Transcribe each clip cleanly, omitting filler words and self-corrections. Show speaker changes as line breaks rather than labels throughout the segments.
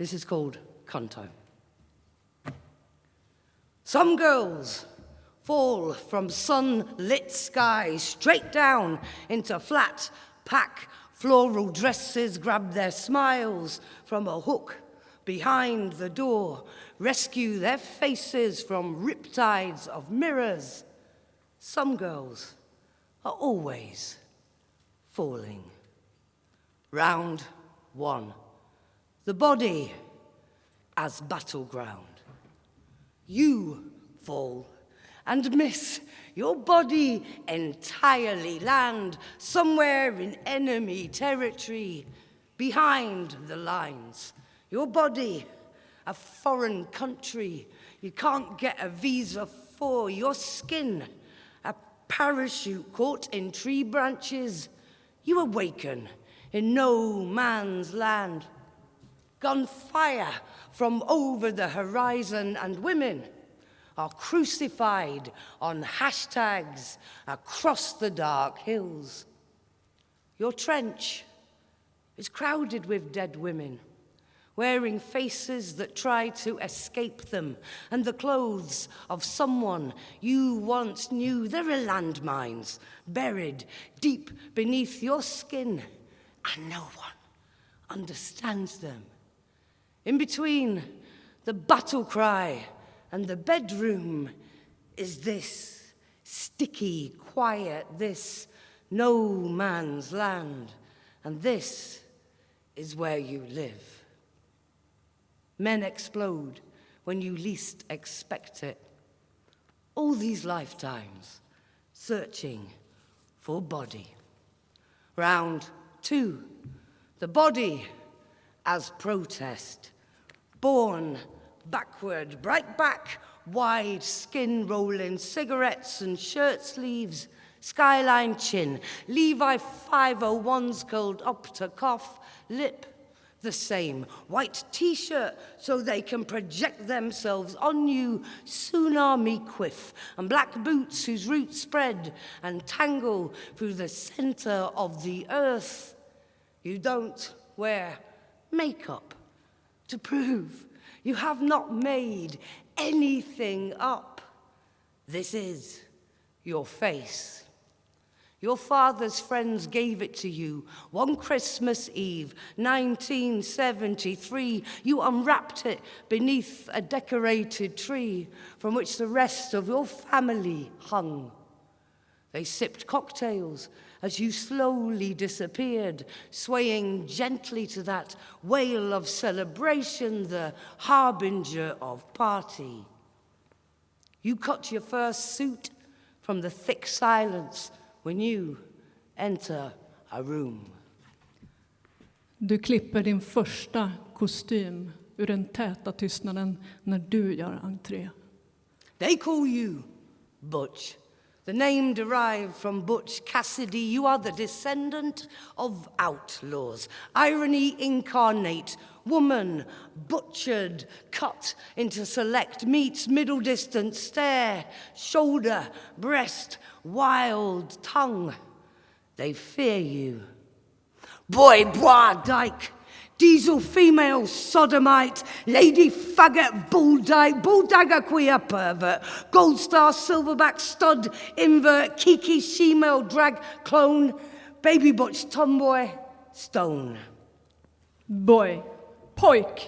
This is called Kanto. Some girls fall from sunlit skies straight down into flat pack floral dresses, grab their smiles from a hook behind the door, rescue their faces from riptides of mirrors. Some girls are always falling. Round 1. The body as battleground. You fall and miss your body entirely, land somewhere in enemy territory, behind the lines. Your body, a foreign country you can't get a visa for. Your skin, a parachute caught in tree branches. You awaken in no man's land. Gunfire from over the horizon, and women are crucified on hashtags across the dark hills. Your trench is crowded with dead women, wearing faces that try to escape them, and the clothes of someone you once knew. There are landmines buried deep beneath your skin, and no one understands them. In between the battle cry and the bedroom is this sticky quiet, this no man's land, and this is where you live. Men explode when you least expect it. All these lifetimes searching for body. Round 2, the body as protest. Born backward, bright back, wide skin rolling, cigarettes and shirt sleeves, skyline chin, Levi 501s curled up to cuff, lip the same, white t-shirt so they can project themselves on you, tsunami quiff, and black boots whose roots spread and tangle through the center of the earth. You don't wear makeup to prove you have not made anything up. This is your face. Your father's friends gave it to you one Christmas Eve, 1973. You unwrapped it beneath a decorated tree from which the rest of your family hung. They sipped cocktails as you slowly disappeared, swaying gently to that wail of celebration, the harbinger of party. You cut your first suit from the thick silence when you enter a room.
Du klipper din första kostym ur den täta tystnaden när du gör entré.
They call you Butch. The name derived from Butch Cassidy. You are the descendant of outlaws. Irony incarnate. Woman, butchered, cut into select meats, middle distance stare, shoulder, breast, wild tongue. They fear you. Boy, bois, dyke, diesel female sodomite, lady faggot, bulldagger queer pervert, gold star silverback stud invert, kiki shemale drag clone, baby butch tomboy stone.
Boy, pojk,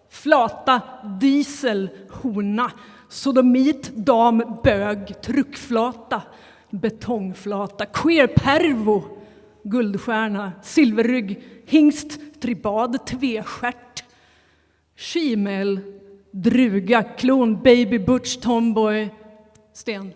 flata, diesel, hona, sodomit, dam, bög, truckflata, betongflata, queer pervo, guldstjärna, silverrygg, hingst, tribad, tvestjärt, skimel, druga, klon, baby, butch, tomboy, sten.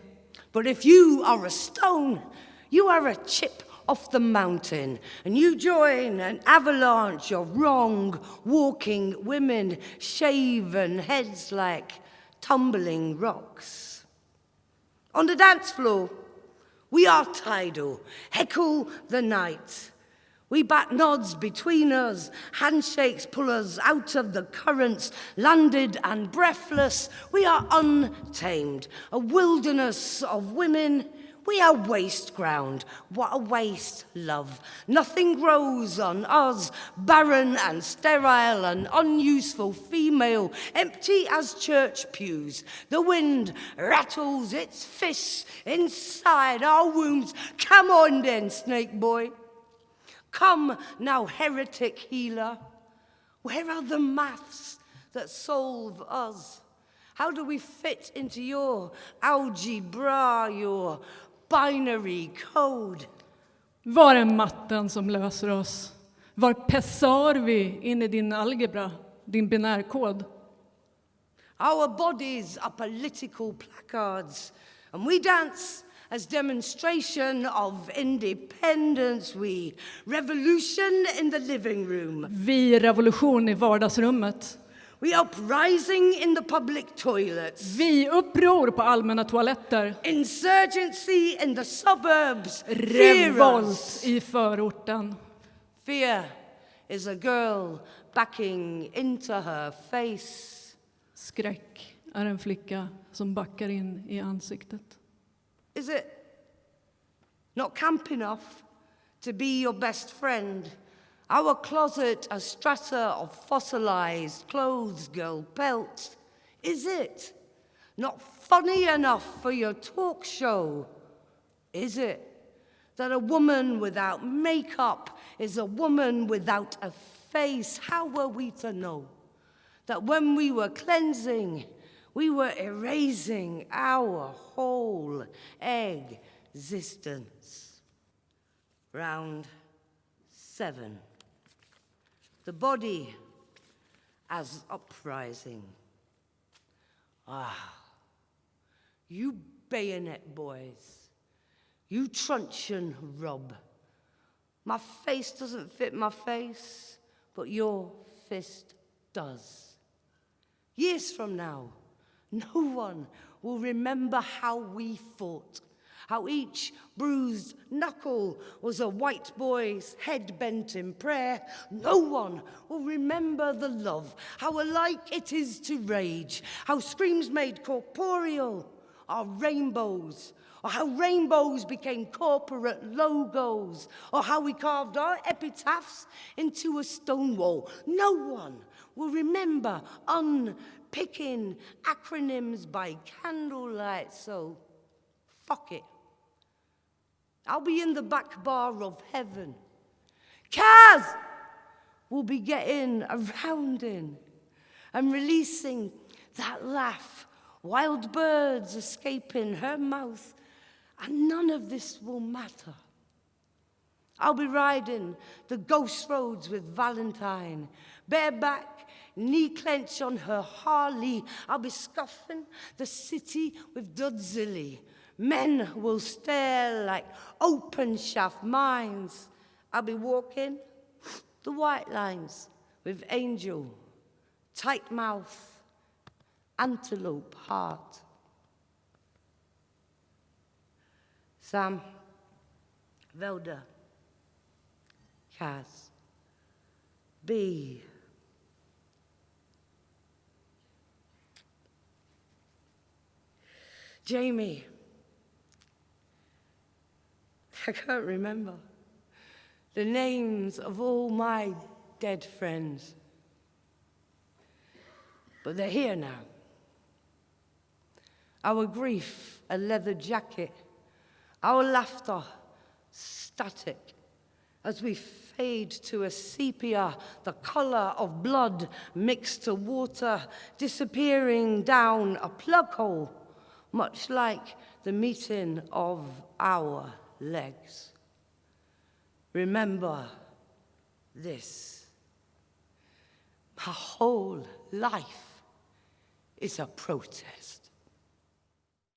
But if you are a stone, you are a chip off the mountain, and you join an avalanche of wrong walking women, shaven heads like tumbling rocks. On the dance floor, we are tidal, heckle the night. We bat nods between us, handshakes pull us out of the currents, landed and breathless. We are untamed, a wilderness of women. We are waste ground. What a waste, love. Nothing grows on us, barren and sterile and unuseful female, empty as church pews. The wind rattles its fists inside our wombs. Come on then, snake boy. Come now, heretic healer. Where are the maths that solve us? How do we fit into your algebra, your binary code?
Var är matten som löser oss? Var passar vi in i din algebra, din binärkod?
Our bodies are political placards, and we dance as demonstration of independence. We revolution in the living room.
Vi revolution i vardagsrummet.
We uprising in the public toilets.
Vi uppror på allmänna toaletter.
Insurgency in the suburbs.
Revolt i förorten.
Fear is a girl backing into her face.
Skräck är en flicka som backar in i ansiktet.
Is it not camp enough to be your best friend? Our closet a strata of fossilized clothes, girl pelt. Is it not funny enough for your talk show? Is it that a woman without makeup is a woman without a face? How were we to know that when we were cleansing, we were erasing our whole existence? Round 7. The body as uprising. You bayonet boys, you truncheon rub. My face doesn't fit my face, but your fist does. Years from now, no one will remember how we fought, how each bruised knuckle was a white boy's head bent in prayer. No one will remember the love, how alike it is to rage, how screams made corporeal are rainbows, or how rainbows became corporate logos, or how we carved our epitaphs into a stone wall. No one will remember unpicking acronyms by candlelight, so fuck it. I'll be in the back bar of heaven. Kaz will be getting around in and releasing that laugh, wild birds escaping her mouth, and none of this will matter. I'll be riding the ghost roads with Valentine, bareback, knee clench on her Harley. I'll be scuffing the city with Dudzilly. Men will stare like open shaft mines. I'll be walking the white lines with Angel, tight mouth, antelope heart. Sam, Velda, Kaz, B. Jamie. I can't remember the names of all my dead friends, but they're here now. Our grief, a leather jacket, our laughter, static, as we fade to a sepia, the color of blood mixed to water, disappearing down a plug hole, much like the meeting of our legs. Remember this. My whole life is a protest.